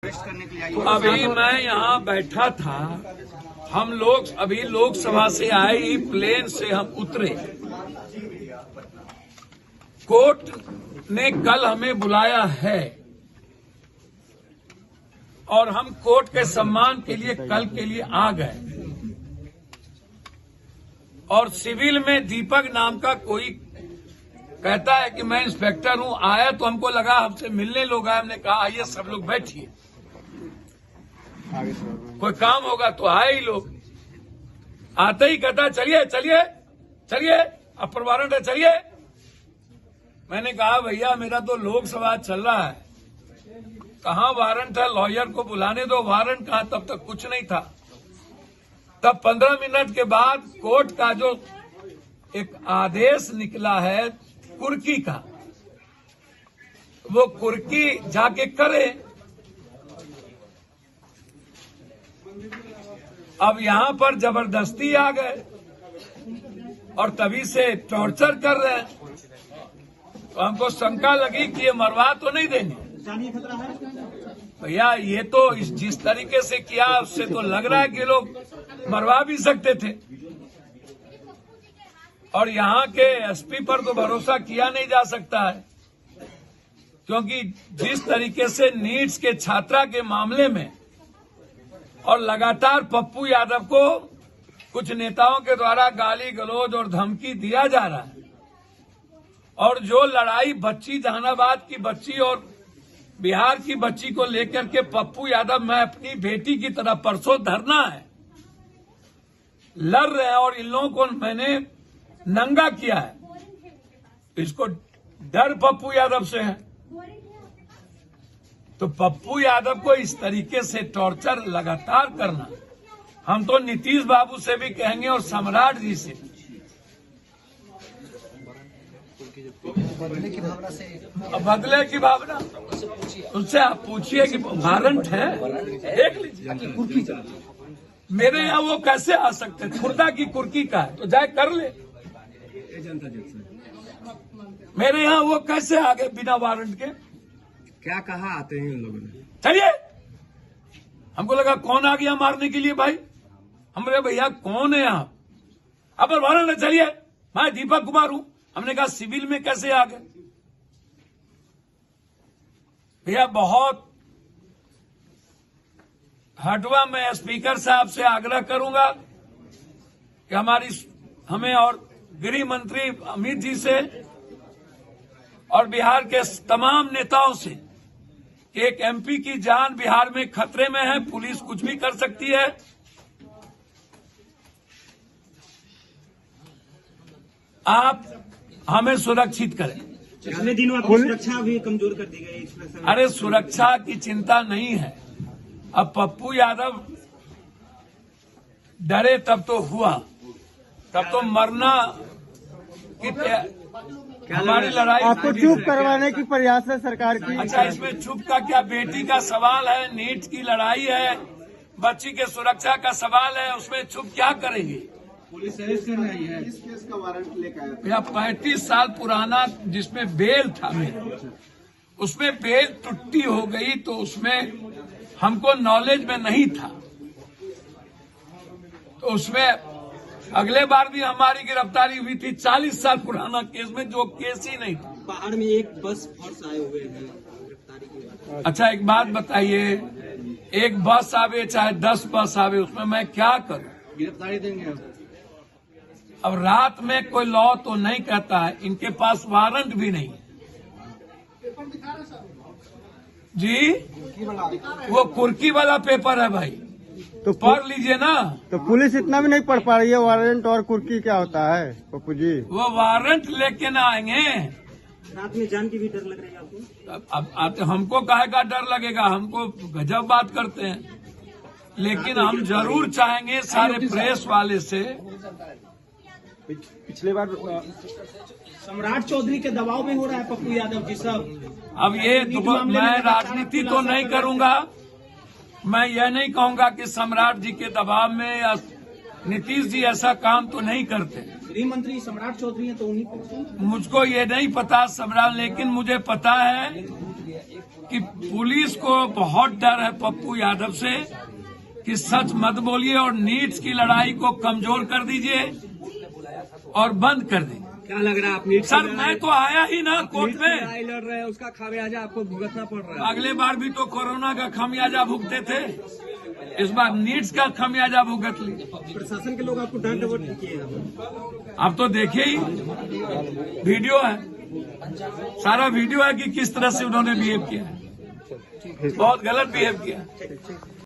तो अभी मैं यहाँ बैठा था, हम लोग अभी लोकसभा से आए, प्लेन से हम उतरे। कोर्ट ने कल हमें बुलाया है और हम कोर्ट के सम्मान के लिए कल के लिए आ गए। और सिविल में दीपक नाम का कोई कहता है कि मैं इंस्पेक्टर हूं, आया तो हमको लगा हमसे मिलने लोग आए। हमने कहा आइए सब लोग बैठिए, कोई काम होगा तो आए ही लोग। आते ही कहता चलिए चलिए चलिए, अपर वारंट है चलिए। मैंने कहा भैया मेरा तो लोकसभा चल रहा है, कहाँ वारंट है, लॉयर को बुलाने दो। वारंट कहाँ, तब तक कुछ नहीं था। तब 15 मिनट के बाद कोर्ट का जो एक आदेश निकला है कुर्की का, वो कुर्की जाके करे। अब यहां पर जबरदस्ती आ गए और तभी से टॉर्चर कर रहे हैं। तो हमको शंका लगी कि ये मरवा तो नहीं देंगे। भैया ये तो जिस तरीके से किया उससे तो लग रहा है कि लोग मरवा भी सकते थे। और यहाँ के एसपी पर तो भरोसा किया नहीं जा सकता है, क्योंकि जिस तरीके से नीट्स के छात्रा के मामले में और लगातार पप्पू यादव को कुछ नेताओं के द्वारा गाली गलौज और धमकी दिया जा रहा है, और जो लड़ाई बच्ची जहानाबाद की बच्ची और बिहार की बच्ची को लेकर के पप्पू यादव, मैं अपनी बेटी की तरह परसों धरना है लड़ रहे हैं और इन लोगों को मैंने नंगा किया है। इसको डर पप्पू यादव से है। तो पप्पू यादव को इस तरीके से टॉर्चर लगातार करना, हम तो नीतीश बाबू से भी कहेंगे और सम्राट जी से। बदले की भावना उनसे आप पूछिए कि वारंट है, देख लीजिए। मेरे यहाँ वो कैसे आ सकते, खुर्दा की कुर्की का है तो जाए कर ले। मेरे यहाँ वो कैसे आ गए बिना वारंट के? क्या कहा आते हैं इन लोगों ने? चलिए, हमको लगा कौन आ गया मारने के लिए भाई। हमरे भैया कौन है आप? अब वारंट है चलिए, मैं दीपक कुमार हूं। हमने कहा सिविल में कैसे आ गए? भैया बहुत हटवा, मैं स्पीकर साहब से आग्रह करूंगा कि हमें और गृह मंत्री अमित जी से और बिहार के तमाम नेताओं से, एक एमपी की जान बिहार में खतरे में है, पुलिस कुछ भी कर सकती है। आप हमें सुरक्षित करें। पिछले दिनों आपकी सुरक्षा भी कमजोर कर दी गई। अरे सुरक्षा की चिंता नहीं है। अब पप्पू यादव डरे तब तो हुआ, तब तो मरना की हमारी लड़ाई। आपको चुप करवाने की प्रयास है सरकार की। अच्छा, इसमें चुप का क्या? बेटी का सवाल है, नीट की लड़ाई है, बच्ची के सुरक्षा का सवाल है, उसमें चुप क्या करेंगे? पुलिस अरेस्ट कर रही है। इस केस का वारंट लेकर भैया 35 साल पुराना जिसमें बेल था मेरा, उसमें बेल टुट्टी हो गई तो उसमें हमको नॉलेज में नहीं था। तो उसमें अगले बार भी हमारी गिरफ्तारी हुई थी 40 साल पुराना केस में, जो केस ही नहीं था। पहाड़ में एक बस फोर्स आए हुए हैं गिरफ्तारी की बात। अच्छा एक बात बताइए, एक बस आवे चाहे 10 बस आवे, उसमें मैं क्या करूं? गिरफ्तारी देंगे आप? अब रात में कोई लॉ तो नहीं कहता है, इनके पास वारंट भी नहीं है जी। वो कुर्की वाला पेपर है भाई, तो पढ़ लीजिए ना। तो पुलिस इतना भी नहीं पढ़ पा रही है वारंट और कुर्की क्या होता है पप्पू जी? वो वारंट लेके ना आएंगे। रात में जान की भी डर लग रही है आपको? अब हमको काहे का डर लगेगा? हमको गजब बात करते हैं, लेकिन हम जरूर चाहेंगे सारे प्रेस वाले से। पिछले बार सम्राट चौधरी के दबाव में हो रहा है पप्पू यादव जी सब। अब ये मैं राजनीति तो नहीं करूंगा, मैं यह नहीं कहूंगा कि सम्राट जी के दबाव में या नीतीश जी ऐसा काम तो नहीं करते। गृह मंत्री सम्राट चौधरी हैं तो उन्हीं को मुझको ये नहीं पता सम्राट, लेकिन मुझे पता है कि पुलिस को बहुत डर है पप्पू यादव से कि सच मत बोलिए और नीट्स की लड़ाई को कमजोर कर दीजिए और बंद कर दीजिए। क्या लग रहा है आप नीट सर मैं तो आया ही ना कोर्ट में, लड़ाई लड़ रहे हैं, उसका खामियाजा आपको भुगतना पड़ रहा है। अगले बार भी तो कोरोना का खामियाजा भुगते थे, इस बार नीट्स का खामियाजा भुगत ली। प्रशासन के लोग आपको डांट डपट किए अब तो देखिए ही वीडियो है, सारा वीडियो है कि किस तरह से उन्होंने बिहेव किया है, बहुत गलत बिहेव किया।